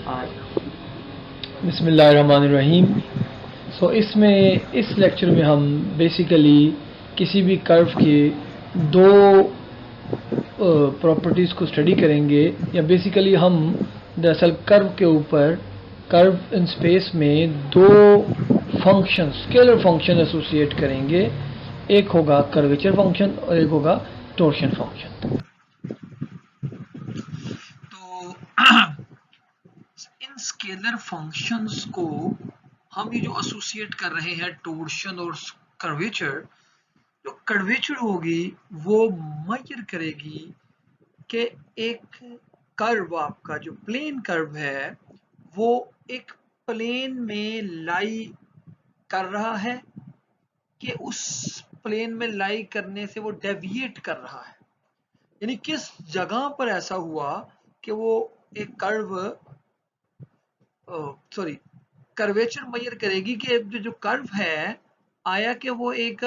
आया। बिस्मिल्लाहिर्रहमानिर्रहीम। इस लेक्चर में हम बेसिकली किसी भी कर्व के दो प्रॉपर्टीज़ को स्टडी करेंगे, या बेसिकली हम दरअसल कर्व के ऊपर कर्व इन स्पेस में दो फंक्शन, स्केलर फंक्शन एसोसिएट करेंगे। एक होगा कर्वेचर फंक्शन और एक होगा टोर्शन फंक्शन। तो इन स्केलर फंक्शंस को हम ये जो एसोसिएट कर रहे हैं टोर्शन और कर्वेचर, जो कर्वेचर होगी वो मेजर करेगी कि एक कर्व, आपका जो प्लेन कर्व है वो एक प्लेन में लाई कर रहा है कि उस प्लेन में लाई करने से वो डेविएट कर रहा है, यानी किस जगह पर ऐसा हुआ कि वो एक कर्व कर्वेचर मेजर करेगी कि जो कर्व है आया कि वो एक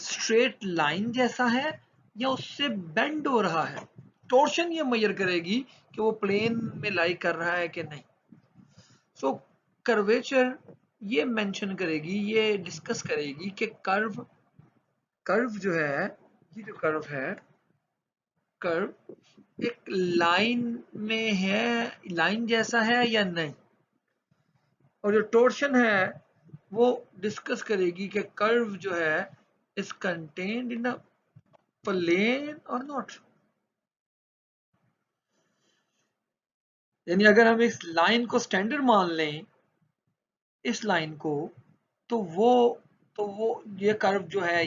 स्ट्रेट लाइन जैसा है या उससे बेंड हो रहा है। टोर्शन ये मेजर करेगी कि वो प्लेन में लाई कर रहा है कि नहीं। सो कर्वेचर ये मेंशन करेगी, ये डिस्कस करेगी कि कर्व जो है, ये जो कर्व एक लाइन में है, लाइन जैसा है या नहीं। और जो टोर्शन है वो डिस्कस करेगी कि कर्व जो है is contained in a plane or not. यानी अगर हम इस लाइन को स्टैंडर्ड मान लें, इस लाइन को, तो वो ये कर्व जो है,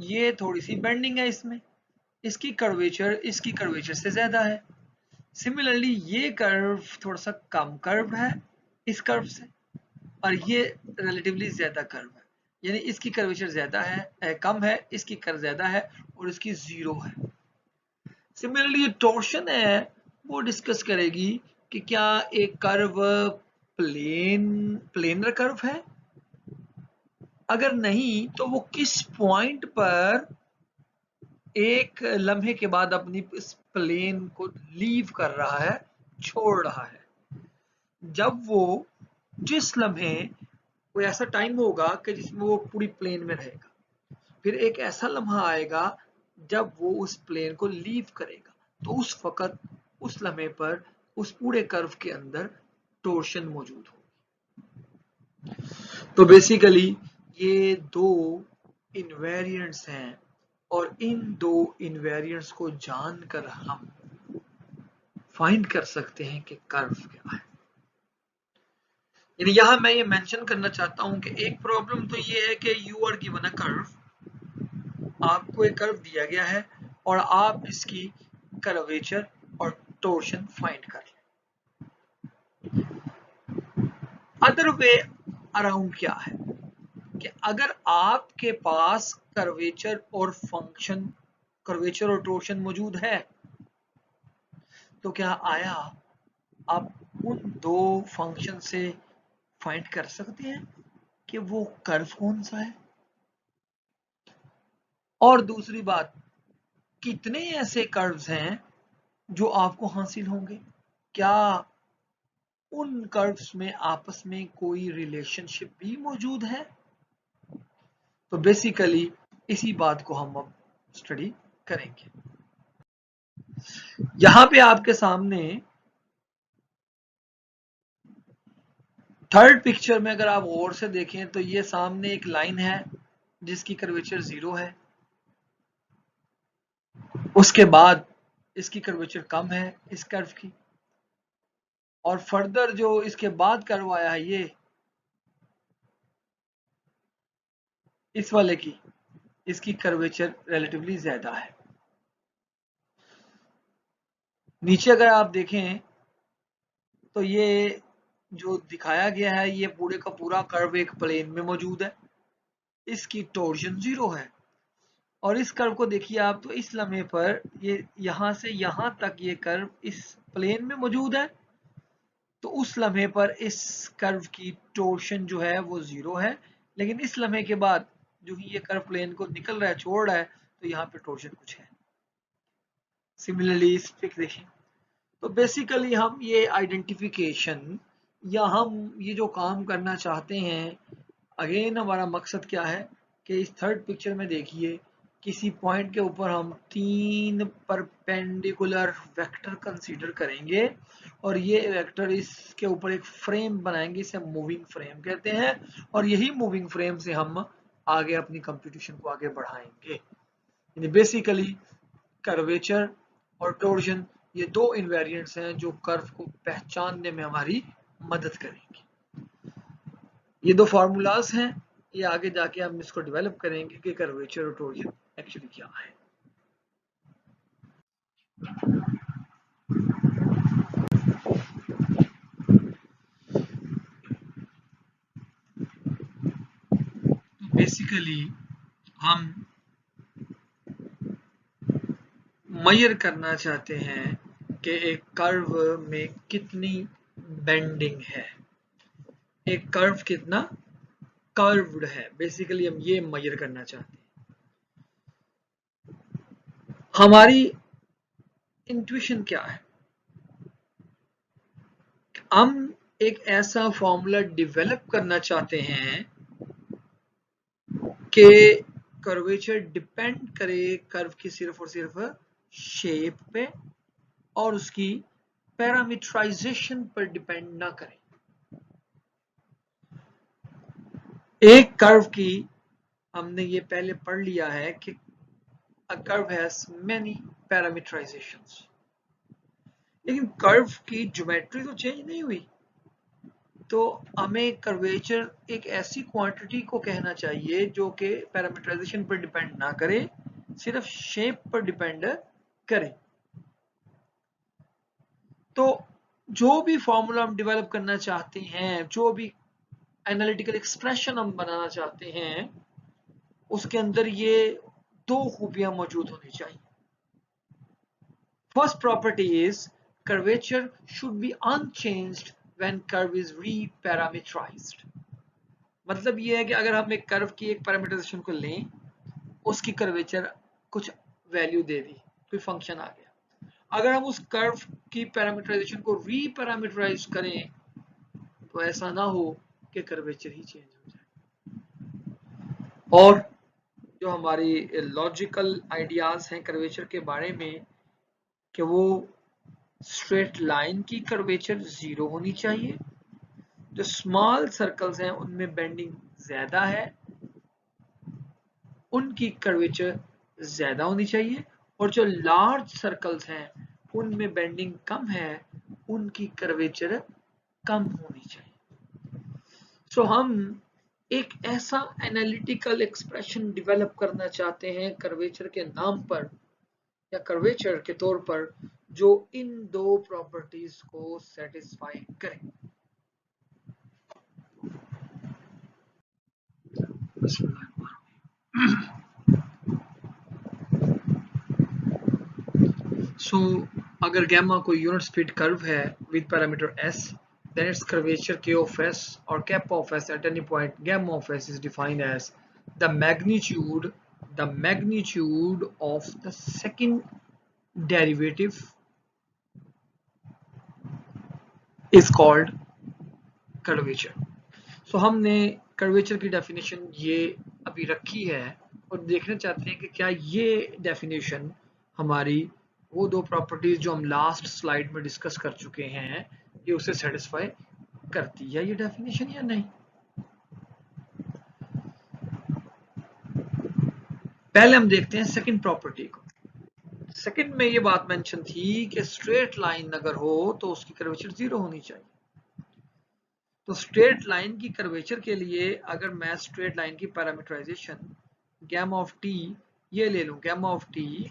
ये थोड़ी सी बेंडिंग है इसमें, इसकी कर्वेचर से ज्यादा है। सिमिलरली ये कर्व थोड़ा सा कम कर्व है इस कर्व से, और ये रिलेटिवली ज्यादा कर्व है, यानी इसकी कर्वेचर ज्यादा है, कम है, इसकी कर्व ज्यादा है और इसकी जीरो है। सिमिलरली ये टॉर्शन है वो डिस्कस करेगी कि क्या एक कर्व प्लेनर कर्व है, अगर नहीं तो वो किस पॉइंट पर एक लम्हे के बाद अपनी इस प्लेन को लीव कर रहा है, छोड़ रहा है। जब वो जिस लम्हे, कोई ऐसा टाइम होगा कि जिसमें वो पूरी प्लेन में रहेगा, फिर एक ऐसा लम्हा आएगा जब वो उस प्लेन को लीव करेगा, तो उस वक्त उस लम्हे पर उस पूरे कर्व के अंदर टोर्शन मौजूद होगी। तो बेसिकली ये दो इनवेरिएंट्स हैं, और इन दो इनवेरिएंट्स को जानकर हम फाइंड कर सकते हैं कि कर्व क्या है। यानी यहां मैं ये मेंशन करना चाहता हूं कि एक प्रॉब्लम तो ये है कि you are given a curve, आपको एक कर्व दिया गया है और आप इसकी कर्वेचर और टोर्शन फाइंड कर लें। अदर वे अराउंड क्या है कि अगर आपके पास कर्वेचर और टोर्शन मौजूद है, तो क्या आया आप उन दो फंक्शन से फाइंड कर सकते हैं कि वो कर्व कौन सा है। और दूसरी बात, कितने ऐसे कर्व्स हैं जो आपको हासिल होंगे, क्या उन कर्व्स में आपस में कोई रिलेशनशिप भी मौजूद है। तो बेसिकली इसी बात को हम अब स्टडी करेंगे। यहां पे आपके सामने थर्ड पिक्चर में अगर आप गौर से देखें तो ये सामने एक लाइन है जिसकी कर्वेचर 0 है, उसके बाद इसकी कर्वेचर कम है इस कर्व की, और फर्दर जो इसके बाद कर्व आया है ये इस वाले की, इसकी कर्वेचर रिलेटिवली ज्यादा है। नीचे अगर आप देखें तो ये जो दिखाया गया है ये पूरे का पूरा कर्व एक प्लेन में मौजूद है, इसकी टोर्शन 0 है। और इस कर्व को देखिए आप, तो इस लम्हे पर ये यहां से यहां तक ये कर्व इस प्लेन में मौजूद है, तो उस लम्हे पर इस कर्व की टोर्शन जो है वो 0 है। लेकिन इस लम्हे के बाद जो ही ये कर्व प्लेन को निकल रहा है, छोड़ रहा है, तो यहाँ पे टोर्शन कुछ है। सिमिलरली इस पे देखें तो बेसिकली हम ये आइडेंटिफिकेशन या हम ये जो काम करना चाहते हैं, अगेन हमारा मकसद क्या है कि इस थर्ड पिक्चर में देखिए, किसी पॉइंट के ऊपर हम 3 परपेंडिकुलर वेक्टर कंसीडर करेंगे और ये वेक्टर इसके ऊपर एक फ्रेम बनाएंगे, इसे मूविंग फ्रेम कहते हैं, और यही मूविंग फ्रेम से हम आगे अपनी कंप्यूटेशन को आगे बढ़ाएंगे। यानी बेसिकली कर्वेचर और टोर्जन ये दो इनवेरिएंट्स हैं जो कर्व को पहचानने में हमारी मदद करेंगे। ये दो फार्मूलाज हैं, ये आगे जाके हम इसको डेवलप करेंगे कि कर्वेचर और टोर्जन एक्चुअली क्या है। बेसिकली हम मेजर करना चाहते हैं कि एक कर्व में कितनी बेंडिंग है, एक कर्व कितना कर्व्ड है, बेसिकली हम ये मेजर करना चाहते हैं। हमारी इंट्यूशन क्या है, हम एक ऐसा फॉर्मूला डेवलप करना चाहते हैं कि कर्वेचर डिपेंड करे कर्व की सिर्फ और सिर्फ शेप पे और उसकी पैरामीटराइजेशन पर डिपेंड ना करे। एक कर्व की हमने ये पहले पढ़ लिया है कि a curve has many parameterizations, लेकिन कर्व की ज्योमेट्री तो चेंज नहीं हुई, तो हमें कर्वेचर एक ऐसी क्वांटिटी को कहना चाहिए जो कि पैरामीटराइजेशन पर डिपेंड ना करे, सिर्फ शेप पर डिपेंड करे। तो जो भी फॉर्मूला हम डेवलप करना चाहते हैं, जो भी एनालिटिकल एक्सप्रेशन हम बनाना चाहते हैं, उसके अंदर ये दो खूबियां मौजूद होनी चाहिए। First property is curvature should be unchanged when curve is reparameterized। मतलब ये है कि अगर हम एक कर्व की एक पैरामीटराइजेशन को लें, उसकी कर्वेचर कुछ वैल्यू दे दी, कोई फंक्शन आ गया, अगर हम उस कर्व की पैरामीटराइजेशन को रीपैरामीटराइज करें तो ऐसा ना हो कि कर्वेचर ही चेंज हो जाए। और जो हमारी लॉजिकल आइडियाज हैं कर्वेचर के बारे में कि वो स्ट्रेट लाइन की कर्वेचर 0 होनी चाहिए, जो स्मॉल सर्कल्स हैं उनमें बेंडिंग ज्यादा है, उनकी कर्वेचर ज्यादा होनी चाहिए, और जो लार्ज सर्कल्स हैं उनमें बेंडिंग कम है, उनकी कर्वेचर कम होनी चाहिए। सो हम एक ऐसा एनालिटिकल एक्सप्रेशन डेवलप करना चाहते हैं कर्वेचर के नाम पर या कर्वेचर के तौर पर जो इन दो प्रॉपर्टीज को सेटिस्फाई करे। सो अगर गैमा कोई यूनिट स्पीड कर्व है with parameter s, then its curvature k of s or kappa of s at any point gamma of s is defined as the magnitude of the second derivative is called curvature। सो हमने curvature की definition ये अभी रखी है और देखना चाहते हैं कि क्या ये डेफिनेशन हमारी वो दो प्रॉपर्टीज जो हम लास्ट स्लाइड में डिस्कस कर चुके हैं, ये उसे सेटिस्फाई करती है ये डेफिनेशन या नहीं। पहले हम देखते हैं सेकंड प्रॉपर्टी को। सेकंड में ये बात मेंशन थी कि स्ट्रेट लाइन अगर हो तो उसकी कर्वेचर 0 होनी चाहिए। तो स्ट्रेट लाइन की कर्वेचर के लिए अगर मैं स्ट्रेट लाइन की पैरामीटराइजेशन गैमा ऑफ टी ये ले लूं, gamma of t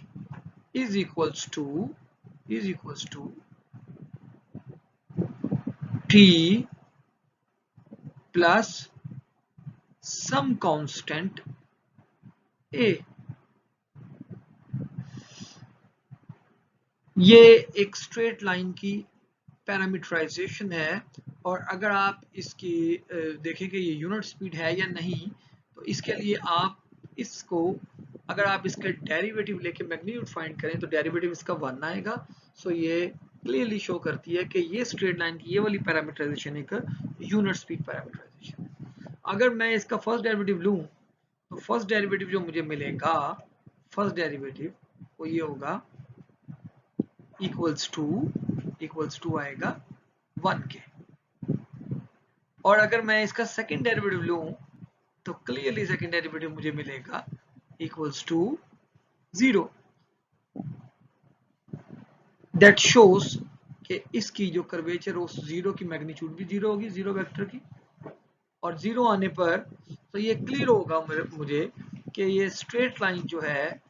is equals to t plus some constant a. ये एक स्ट्रेट लाइन की पैरामीटराइजेशन है, और अगर आप इसकी देखें कि ये यूनिट स्पीड है या नहीं, तो इसके लिए आप इसको अगर आप इसके डेरिवेटिव लेके मैग्नीट्यूड फाइंड करें तो डेरिवेटिव इसका 1 आएगा। सो ये क्लियरली शो करती है कि ये स्ट्रेट लाइन की ये वाली पैरामीटराइजेशन एक यूनिट स्पीड पैरामीटराइजेशन है। अगर मैं इसका फर्स्ट डेरिवेटिव लूं तो फर्स्ट डेरिवेटिव जो मुझे मिलेगा, फर्स्ट डेरिवेटिव वो ये होगा इक्वल्स टू आएगा 1 के। और अगर मैं इसका सेकंड डेरिवेटिव लूं तो क्लियरली सेकंड डेरिवेटिव मुझे मिलेगा इक्वल्स टू 0। दैट शोज कि इसकी जो कर्वेचर उस 0 की मैग्नीट्यूड भी 0 होगी, 0 वेक्टर की, और 0 आने पर तो ये क्लियर होगा मुझे कि ये स्ट्रेट लाइन जो है,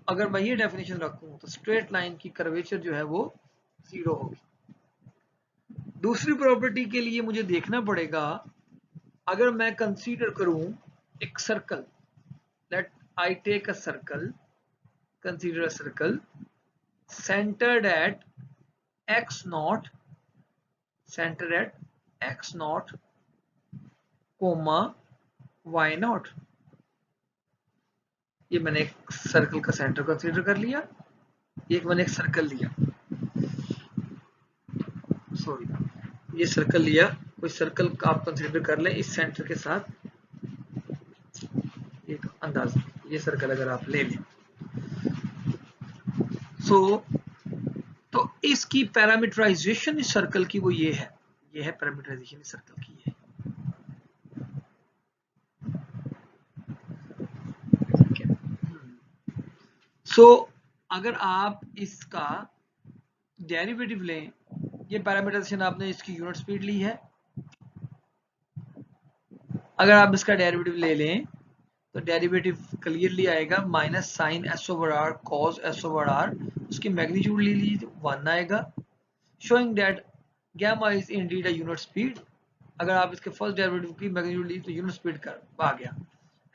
अगर मैं ये डेफिनेशन रखूं तो स्ट्रेट लाइन की कर्वेचर जो है वो 0 होगी। दूसरी प्रॉपर्टी के लिए मुझे देखना पड़ेगा, अगर मैं कंसीडर करूं एक circle, let I take a circle, consider a circle centered at x naught, centered at x naught, comma y naught। ये मैंने एक सर्कल का सेंटर कंसीडर कर लिया, एक मैंने एक सर्कल लिया, सॉरी ये सर्कल लिया, कोई सर्कल आप कंसीडर कर लें इस सेंटर के साथ, एक अंदाजा ये सर्कल अगर आप ले लें तो इसकी पैरामीटराइजेशन इस सर्कल की वो ये है पैरामीटराइजेशन इस सर्कल की है। अगर आप इसका डेरिवेटिव लें, ये पैरामीटराइजेशन आपने इसकी यूनिट स्पीड ली है, अगर आप इसका डेरिवेटिव ले लें तो डेरिवेटिव क्लियरली आएगा minus sine S over R cos S over R, उसकी मैग्नीट्यूड ले लीजिए 1 आएगा, showing that gamma is indeed a unit speed. अगर आप इसके फर्स्ट डेरिवेटिव की मैग्नीट्यूड ली तो यूनिट स्पीड का आ गया,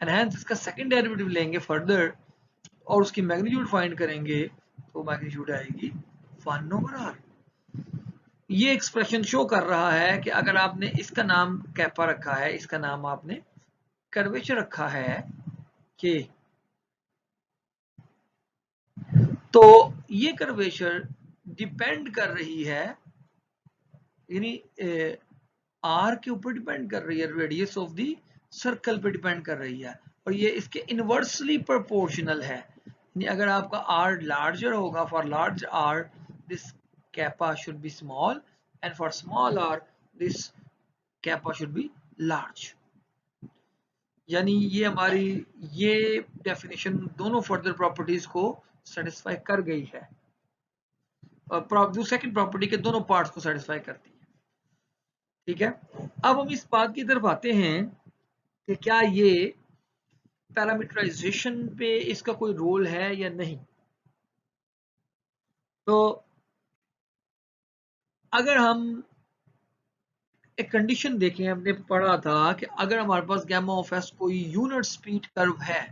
एंड हेंस इसका सेकंड डेरिवेटिव लेंगे फर्दर और उसकी मैग्नीट्यूड फाइंड करेंगे तो मैग्नीट्यूड आएगी 1 ओवर आर। ये एक्सप्रेशन शो कर रहा है कि अगर आपने इसका नाम कैपा रखा है, इसका नाम आपने कर्वेचर रखा है के, तो ये कर्वेचर डिपेंड कर रही है, यानी आर के ऊपर डिपेंड कर रही है, रेडियस ऑफ द सर्कल पे डिपेंड कर रही है, और ये इसके इनवर्सली प्रोपोर्शनल है। यानी अगर आपका आर लार्जर होगा, for large R this kappa should be small, and for small R this kappa should be large. यानी ये हमारी ये डेफिनेशन दोनों फर्दर प्रॉपर्टीज को सेटिस्फाई कर गई है, और सेकंड प्रॉपर्टी के दोनों पार्ट्स को सेटिस्फाई करती है। ठीक है, अब हम इस बात की तरफ आते हैं कि क्या ये पैरामीटराइजेशन पे इसका कोई रोल है या नहीं। तो अगर हम एक कंडीशन देखें, हमने पढ़ा था कि अगर हमारे पास गामा ऑफ एस कोई यूनिट स्पीड कर्व है,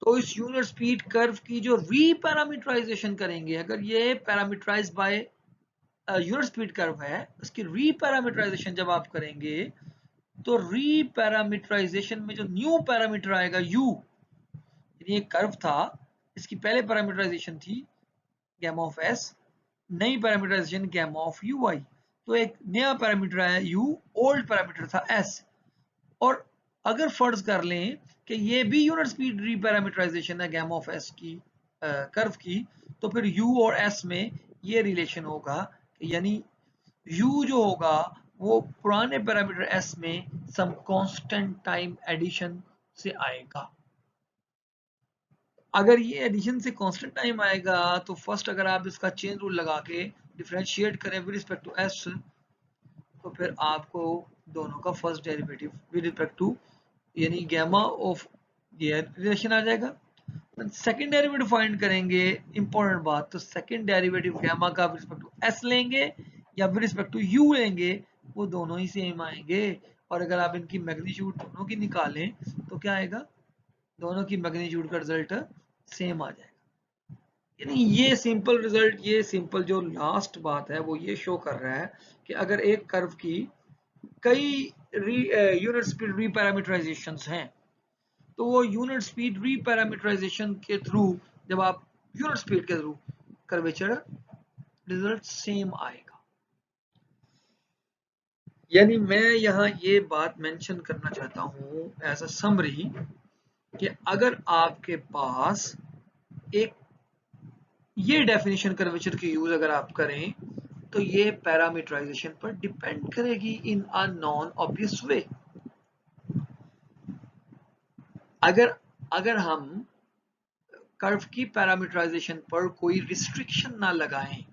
तो इस यूनिट स्पीड कर्व की जो रीपैरामीटराइजेशन करेंगे, अगर ये parametrise by unit speed curve है, उसकी रीपैरामीटराइजेशन जब आप करेंगे तो रीपैरामीटराइजेशन में जो न्यू पैरामीटर आएगा u, ये कर्व था, इसकी पहले पैरामीटराइजेशन थी गामा ऑफ s, नई पैरामीटराइजेशन गामा ऑफ ui, तो एक नया पैरामीटर आया u, ओल्ड पैरामीटर था s। और अगर फर्ज कर लें कि ये भी यूनिट स्पीड रीपैरामीटराइजेशन है गामा ऑफ s की कर्व की, तो फिर u और s में ये रिलेशन होगा, यानी u जो होगा वो पुराने पैरामीटर s में सम कांस्टेंट टाइम एडिशन से आएगा। अगर ये एडिशन से कांस्टेंट टाइम आएगा तो फर्स्ट अगर आप इसका चेन रूल लगा के डिफरेंशिएट करें विद रिस्पेक्ट टू s, तो फिर आपको दोनों का first derivative with respect to यानी गामा ऑफ ये रिलेशन आ जाएगा। सेकंड डेरिवेटिव फाइंड करेंगे, इंपॉर्टेंट बात, तो सेकंड डेरिवेटिव गामा का विद रिस्पेक्ट टू s लेंगे या विद रिस्पेक्ट टू u लेंगे, वो दोनों ही सेम आएंगे। और अगर आप इनकी मैग्नीट्यूड दोनों की निकालें तो क्या आएगा, दोनों की मैग्नीट्यूड का रिजल्ट सेम आ जाएगा। यानी ये सिंपल रिजल्ट, ये सिंपल जो लास्ट बात है वो ये शो कर रहा है कि अगर एक कर्व की कई यूनिट स्पीड रीपैरामीटराइजेशंस हैं, तो वो यूनिट स्पीड रीपैरामीटराइजेशन के थ्रू जब आप यूनिट स्पीड के थ्रू कर्वेचर रिजल्ट सेम आएगा। यानी मैं यहाँ ये बात मेंशन करना चाहता हूँ एज अ समरी कि अगर आपके पास एक ये डेफिनेशन कर्वेचर की यूज अगर आप करें तो ये पैरामीटराइजेशन पर डिपेंड करेगी इन अ नॉन ऑब्वियस वे। अगर हम कर्व की पैरामीटराइजेशन पर कोई रिस्ट्रिक्शन ना लगाएं,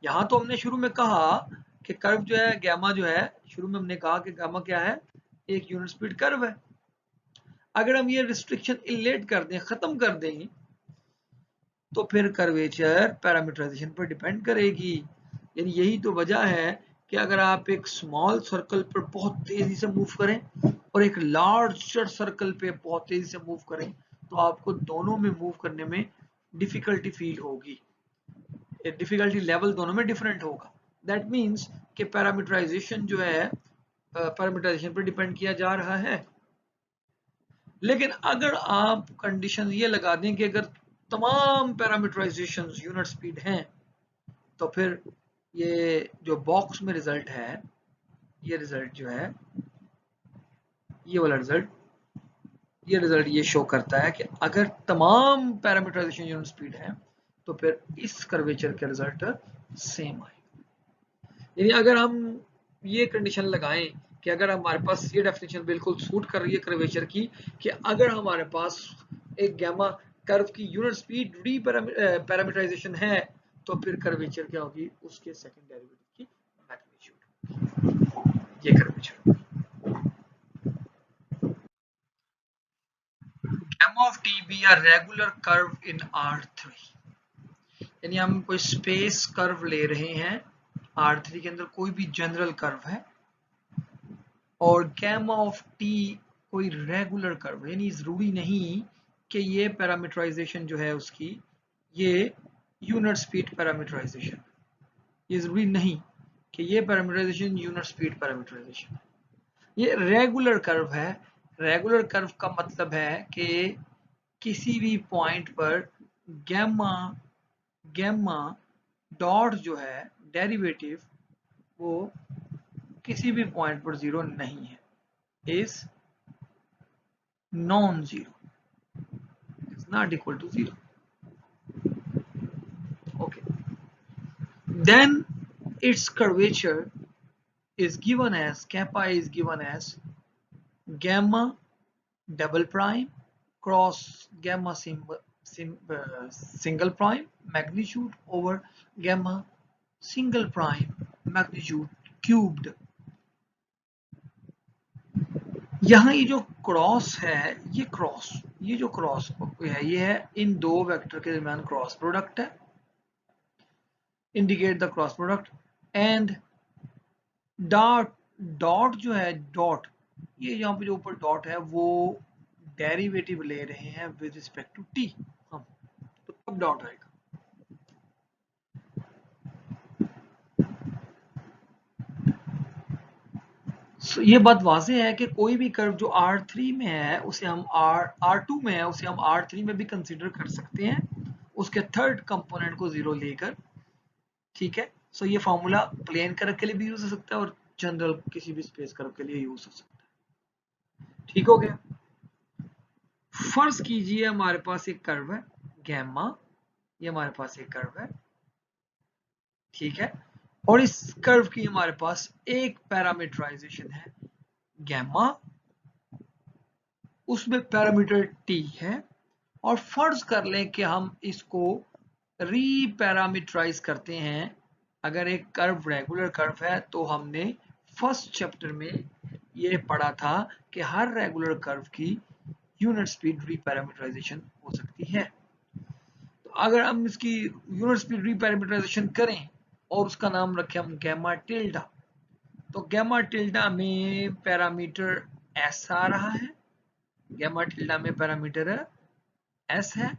यहां तो हमने शुरू में कहा कि कर्व जो है गैमा जो है, शुरू में हमने कहा कि गैमा क्या है, एक यूनिट स्पीड कर्व है। अगर हम ये रिस्ट्रिक्शन इलेट कर दें, खत्म कर दें, तो फिर कर्वेचर पैरामीटराइजेशन पर डिपेंड करेगी। यानी यही तो वजह है कि अगर आप एक स्मॉल सर्कल पर बहुत तेजी से मूव करें और एक लार्जर सर्कल पे बहुत तेजी से मूव करें तो आपको दोनों में मूव करने में डिफिकल्टी फील होगी, डिफिकल्टी लेवल दोनों में डिफरेंट होगा। दैट मीन्स कि पैरामीटराइजेशन जो है पैरामीटराइजेशन पर डिपेंड किया जा रहा है। लेकिन अगर आप कंडीशन ये लगा दें कि अगर तमाम पैरामीटराइजेशन यूनिट स्पीड हैं तो फिर ये जो बॉक्स में रिजल्ट है, ये रिजल्ट जो है, ये वाला रिजल्ट, ये रिजल्ट ये शो करता है कि अगर तमाम पैरामीटराइजेशन यूनिट स्पीड है तो फिर इस कर्वेचर का रिजल्ट सेम आएगा। यानी अगर हम ये कंडीशन लगाएं कि अगर हमारे पास ये डेफिनेशन बिल्कुल सूट कर रही है कर्वेचर की कि अगर हमारे पास एक गैमा कर्व की यूनिट स्पीड री पैरामीटराइजेशन है तो फिर कर्वेचर क्या होगी, उसके सेकंड डेरिवेटिव की मैग्नीट्यूड। ये curvature gamma of t be a regular curve in R3, यानी हम कोई स्पेस कर्व ले रहे हैं, R3 के अंदर कोई भी जनरल कर्व है और गैमा ऑफ टी कोई रेगुलर कर्व, यानी जरूरी नहीं कि ये पैरामीटराइजेशन जो है उसकी ये यूनिट स्पीड पैरामीटराइजेशन, ये जरूरी नहीं कि ये पैरामीटराइजेशन यूनिट स्पीड पैरामीटराइजेशन, ये रेगुलर कर्व है। रेगुलर कर्व का मतलब है कि किसी भी पॉइंट पर गैमा गैमा डॉट जो है डेरिवेटिव वो किसी भी पॉइंट पर जीरो नहीं है, is non-zero, it's not equal to zero. Okay, then its curvature is given as kappa is given as gamma double prime cross gamma single prime magnitude over gamma single prime magnitude cubed। यहाँ ये जो cross है, ये जो cross है ये है इन दो वेक्टर के दरमियान क्रॉस प्रोडक्ट है, indicate the cross product. And dot जो है, डॉट ये यहाँ पे जो ऊपर डॉट है वो डेरिवेटिव ले रहे हैं विद रिस्पेक्ट टू टी हम, तो तब डॉट आएगा। So, ये बात वाज़ेह है कि कोई भी कर्व जो R3 में है उसे हम R2 में है उसे हम R3 में भी कंसीडर कर सकते हैं, उसके थर्ड कंपोनेंट को जीरो लेकर। ठीक है, सो ये फॉर्मूला प्लेन कर्व के लिए भी यूज हो सकता है और जनरल किसी भी स्पेस कर्व के लिए यूज हो सकता है। ठीक हो गया। फर्ज कीजिए हमारे पास एक कर्व है गैमा, ये हमारे पास एक कर्व है, ठीक है, और इस कर्व की हमारे पास एक पैरामीटराइजेशन है गैमा, उसमें पैरामीटर टी है, और फर्ज कर लें कि हम इसको रीपैरामीटराइज करते हैं। अगर एक कर्व रेगुलर कर्व है तो हमने फर्स्ट चैप्टर में ये पढ़ा था कि हर रेगुलर कर्व की यूनिट स्पीड रीपैरामीटराइजेशन हो सकती है। तो अगर हम इसकी यूनिट स्पीड रीपैरामीटराइजेशन करें और उसका नाम रखें हम गैमा टिल्डा, तो गैमा टिल्डा में पैरामीटर एस आ रहा है, गैमा टिल्डा में पैरामीटर एस है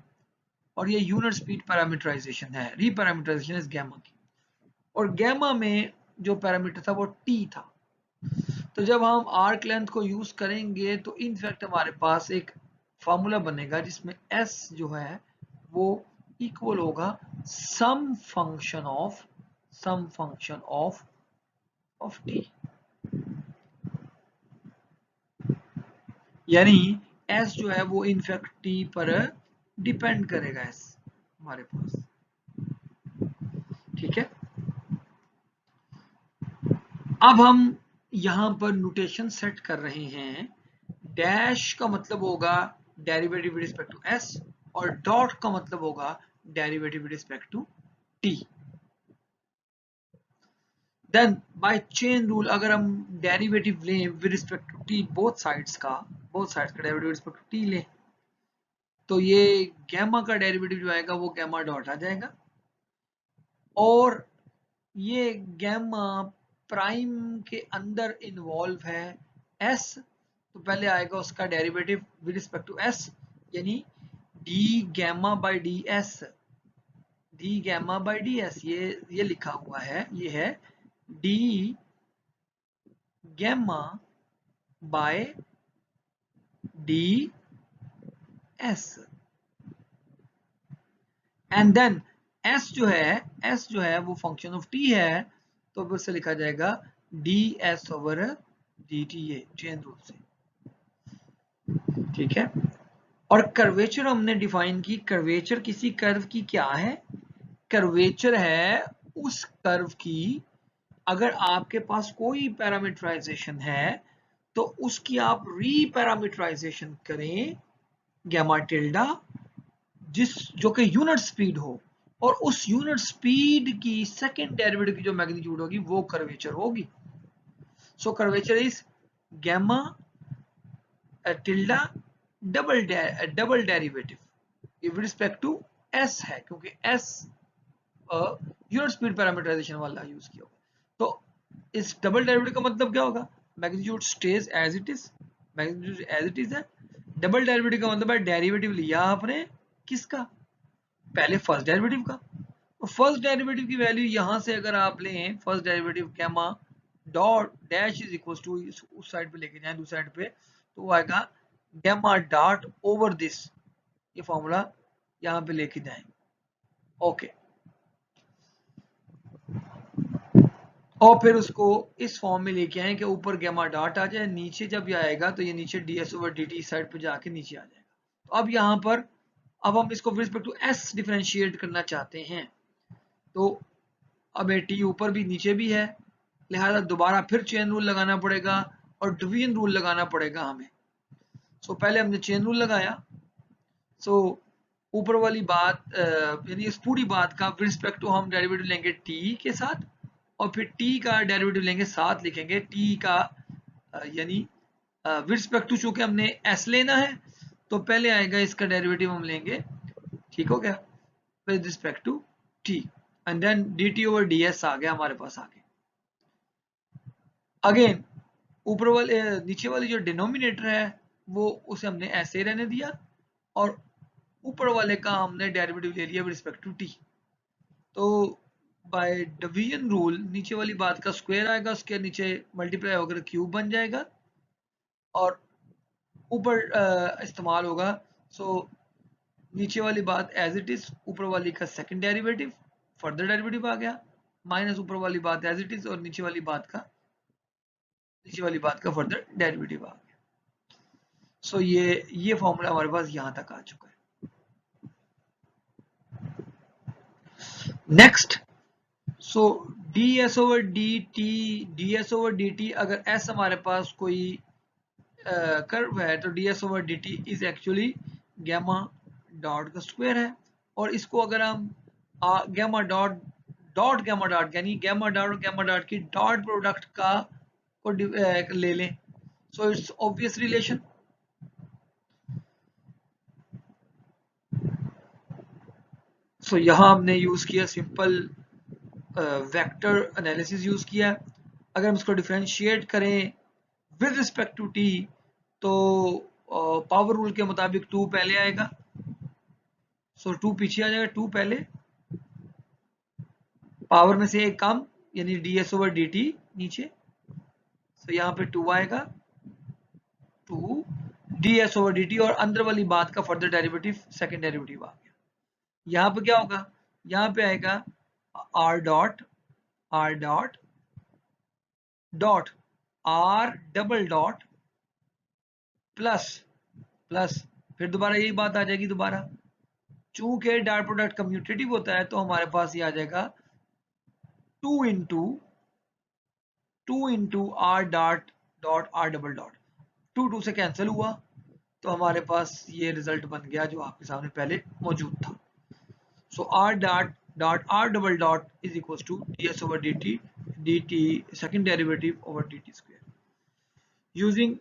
और ये यूनिट स्पीड पैरामीटराइजेशन है, रीपैरामीटराइजेशन इस गैमा की, और गैमा में जो पैरामीटर था वो टी था। तो जब हम आर्क लेंथ को यूज करेंगे तो इनफैक्ट हमारे पास एक फार्मूला बनेगा जिसमें एस जो है वो इक्वल होगा सम फंक्शन ऑफ टी, यानी s जो है वो इनफैक्ट t पर डिपेंड करेगा s हमारे पास, ठीक है। अब हम यहां पर नोटेशन सेट कर रहे हैं। डैश का मतलब होगा derivative with respect to s और डॉट का मतलब होगा derivative with respect to t। Then by chain rule अगर हम डेरिवेटिव लें with respect to t both sides का derivative with respect to t लें, तो ये गैमा का डेरिवेटिव जो आएगा वो गैमा डॉट आ जाएगा, और ये गैमा प्राइम के अंदर इन्वॉल्व है s, तो पहले आएगा उसका derivative with respect to s, यानी D gamma by D S, D gamma by D S, ये लिखा हुआ है, ये है D gamma by D S, and then s जो है वो फंक्शन ऑफ t है, तो फिर से लिखा जाएगा D S over D T, ये चेन रूल से, ठीक है। और कर्वेचर हमने डिफाइन की, कर्वेचर किसी कर्व की क्या है, कर्वेचर है उस कर्व की अगर आपके पास कोई पैरामीटराइजेशन है तो उसकी आप रीपैरामीटराइजेशन करें गैमा टिल्डा जो कि यूनिट स्पीड हो, और उस यूनिट स्पीड की सेकंड डेरिवेटिव की जो मैग्नीट्यूड होगी वो कर्वेचर होगी। So curvature is gamma tilde double derivative with respect to s है, क्योंकि s यूनिट स्पीड पैरामीटराइजेशन वाला यूज किया होगा। तो इस डबल डेरिवेटिव का मतलब क्या होगा, magnitude stays as it is, magnitude as it is है। डबल डेरिवेटिव का मतलब है डेरिवेटिव लिया आपने किसका, पहले फर्स्ट डेरिवेटिव का, तो फर्स्ट डेरिवेटिव की वैल्यू यहां से अगर आप लें, first derivative gamma dot dash is equal to उस साइड पे लेके जाएं दूसरी साइड पे, तो वो आएगा गैमा डॉट ओवर दिस, ये फॉर्मूला यहां पे लेके जाएं, ओके। और फिर उसको इस फॉर्म में लेके आए कि ऊपर गैमा डॉट आ जाए, नीचे जब ये आएगा तो ये नीचे ds ओवर dt साइड पे जाके नीचे आ जाएगा। तो अब यहाँ पर अब हम इसको with respect to s differentiate करना चाहते हैं, तो अब टी ऊपर भी नीचे भी है, लिहाजा दोबारा फिर चेन रूल लगाना पड़ेगा और डिवीजन रूल लगाना पड़ेगा हमें। सो पहले हमने चेन रूल लगाया, सो ऊपर वाली बात यानी इस पूरी बात का विद रिस्पेक्ट टू हम डेरिवेटिव लेंगे t के साथ, और फिर t का डेरिवेटिव लेंगे, साथ लिखेंगे t का यानी विद रिस्पेक्ट टू, चूंकि हमने s लेना है तो पहले आएगा इसका डेरिवेटिव हम लेंगे, ठीक हो गया, with respect to t, and then dt over ds आ गया हमारे पास आगे। अगेन ऊपर वाले नीचे वाली जो डिनोमिनेटर है वो उसे हमने ऐसे रहने दिया, और ऊपर वाले का हमने डेरिवेटिव ले लिया विद रिस्पेक्ट टू t। तो बाय डिवीजन रूल नीचे वाली बात का स्क्वायर आएगा, उसके नीचे मल्टीप्लाई होकर क्यूब बन जाएगा, और ऊपर इस्तेमाल होगा, सो नीचे वाली बात एज इट इज, ऊपर वाली का सेकंड डेरिवेटिव फर्दर डेरिवेटिव आ गया, माइनस ऊपर वाली बात एज इट इज और नीचे वाली बात का फर्दर डेरिवेटिव आ गया। सो ये फॉर्मूला हमारे पास यहां तक आ चुका है। नेक्स्ट, सो ds ओवर dt अगर s हमारे पास कोई कर्व है तो ds over dt is actually gamma dot का स्क्वायर है, और इसको अगर हम गैमा डॉट गैमा डॉट यानी गैमा डॉट और गैमा डॉट की डॉट प्रोडक्ट का को ले लें, so it's obvious relation. So यहां हमने यूज किया सिंपल वेक्टर एनालिसिस यूज किया। अगर हम इसको डिफरेंशिएट करें विद रिस्पेक्ट टू t, तो पावर रूल के मुताबिक 2 पहले आएगा, सो 2 पीछे आ जाएगा, 2 पहले, पावर में से एक कम यानी ds ओवर dt नीचे, सो यहाँ पे 2 आएगा, 2 ds ओवर dt, और अंदर वाली बात का फर्दर डेरिवेटिव सेकंड डेरिवेटिव आ गया। यहाँ पे क्या होगा, यहाँ पे आएगा R dot dot r double dot plus फिर दोबारा यही बात आ जाएगी दोबारा। चूंकि डॉट प्रोडक्ट कम्यूटेटिव होता है तो हमारे पास ये आ जाएगा 2 into are dot r double dot, 2 से कैंसिल हुआ तो हमारे पास ये रिजल्ट बन गया जो आपके सामने पहले मौजूद था। So r dot r double dot is equal to ds over dt second derivative over dt square. Using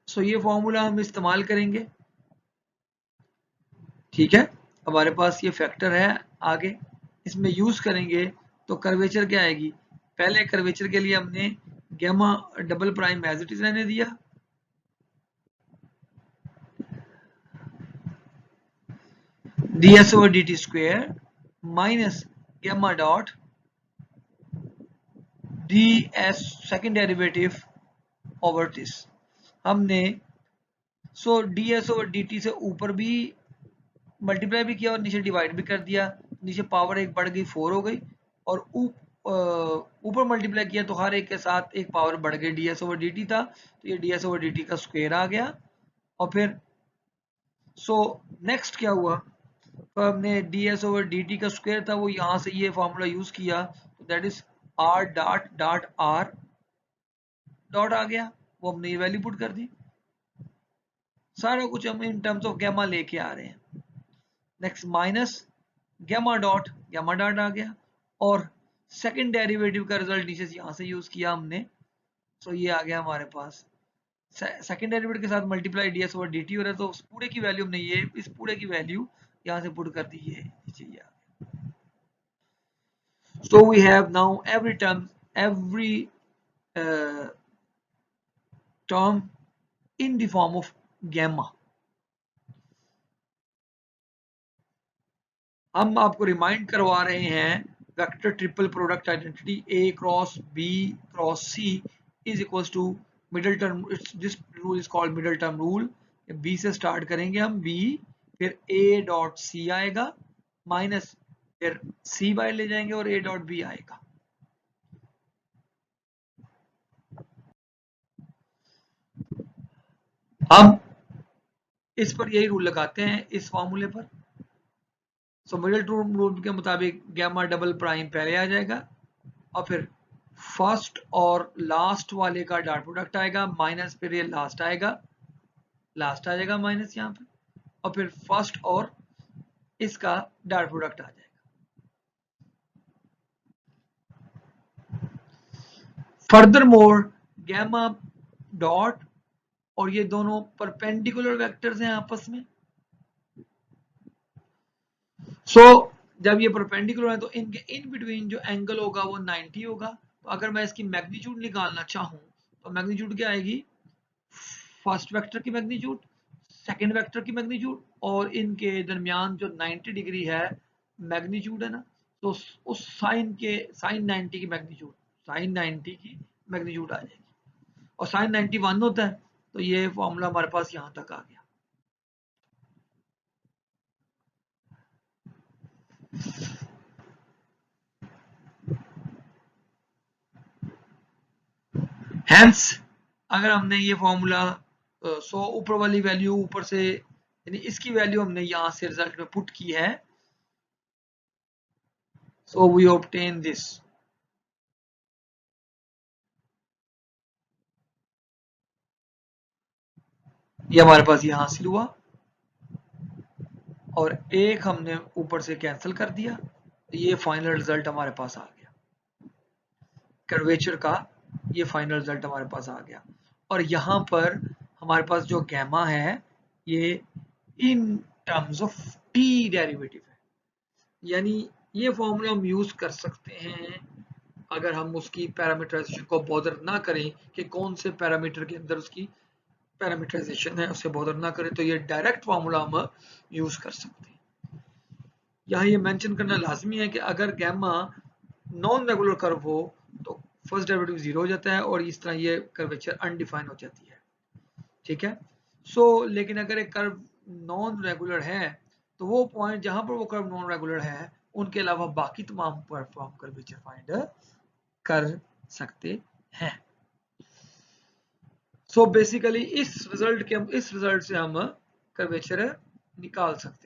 so ये फॉर्मूला हम इस्तेमाल करेंगे, ठीक है। हमारे पास ये फैक्टर है आगे, इसमें यूज करेंगे तो कर्वेचर क्या आएगी। पहले कर्वेचर के लिए हमने gamma double prime as it is रहने दिया, ds over dt square minus gamma dot ds second derivative over this. हमने सो ds ओवर dt से ऊपर भी मल्टीप्लाई भी किया और नीचे डिवाइड भी कर दिया, नीचे पावर एक बढ़ गई 4 हो गई, और ऊपर मल्टीप्लाई किया तो हर एक के साथ एक पावर बढ़ गई, ds ओवर dt था तो ये ds ओवर dt का स्क्वायर आ गया। और फिर सो नेक्स्ट क्या हुआ, तो हमने ds ओवर dt का स्क्वायर था वो यहाँ से ये फॉर्मूला यूज किया तो that is r dot r dot आ गया, वो हमने ये वैल्यू पुट कर दी। सारा कुछ हम इन टर्म्स ऑफ गैमा लेके आ रहे हैं। नेक्स्ट माइनस गैमा डॉट आ गया, और सेकंड डेरिवेटिव का रिजल्ट नीचे यहाँ से यूज किया हमने, सो ये आ गया हमारे पास। सेकंड डेरिवेटिव के साथ मल्टीप्लाई ds ओवर dt हो रहा है तो उस पूरे की वैल्यू हमने ये इस पूरे की वैल्यू यहाँ से पुट कर दी है नीचे ये आ गया। So we have now every term in the form of gamma। हम आपको रिमाइंड करवा रहे हैं vector triple product identity a cross b cross c is equals to middle term, this rule is called middle term rule. b से start करेंगे हम, b फिर a dot c आएगा माइनस फिर c बाहर ले जाएंगे और a डॉट b आएगा। हम इस पर यही रूल लगाते हैं इस फॉर्मूले पर। सो मिडिल टर्म रूल के मुताबिक गैमा डबल प्राइम पहले आ जाएगा और फिर फर्स्ट और लास्ट वाले का डॉट प्रोडक्ट आएगा माइनस फिर ये लास्ट आ जाएगा माइनस यहाँ पे, और फिर फर्स्ट और इसका डॉट प्रोडक्ट आ जाएगा। फर्दर मोर गैमा डॉट और ये दोनों परपेंडिकुलर वेक्टर्स हैं आपस में। सो जब ये परपेंडिकुलर है तो इनके इन बिटवीन जो एंगल होगा वो 90 होगा। तो अगर मैं इसकी मैग्नीट्यूड निकालना चाहूं तो मैग्नीट्यूड क्या आएगी, फर्स्ट वेक्टर की मैग्नीट्यूड, सेकंड वेक्टर की मैग्नीट्यूड और इनके दरमियान जो 90 डिग्री है मैग्नीट्यूड है ना, तो उस साइन 90 की मैग्नीट्यूड आ जाएगी, और साइन 90 1 होता है तो ये फॉर्मूला हमारे पास यहां तक आ गया। हेंस अगर हमने ये फॉर्मूला सो ऊपर वाली वैल्यू ऊपर से यानी इसकी वैल्यू हमने यहां से रिजल्ट में पुट की है, सो वी ऑब्टेन दिस। ये हमारे पास ये हासिल हुआ और एक हमने ऊपर से कैंसिल कर दिया, ये फाइनल रिजल्ट हमारे पास आ गया, कर्वेचर का ये फाइनल रिजल्ट हमारे पास आ गया। और यहाँ पर हमारे पास जो गैमा है ये in terms of T derivative है, यानी ये फॉर्मूला हम यूज कर सकते हैं अगर हम उसकी पैरामीटराइजेशन को बॉदर ना करें कि कौन से पैरामीटर के अंदर उसकी पैरामीटराइजेशन है उसे बॉदर ना करें, तो ये डायरेक्ट फॉर्मूला हम यूज कर सकते हैं। यहाँ ये मेंशन करना लाजमी है कि अगर गैमा नॉन रेगुलर कर्व हो तो फर्स्ट डेरिवेटिव 0 हो जाता है और इस तरह ये कर्वेचर अनडिफाइन हो जाती है, ठीक है। सो लेकिन अगर एक कर्व नॉन रेगुलर है तो वो पॉइंट जहां पर वो कर्व नॉन रेगुलर है उनके अलावा बाकी तमाम पर हम कर्वेचर फाइंड कर सकते हैं। सो बेसिकली इस रिजल्ट से हम कर्वेचर निकाल सकते हैं।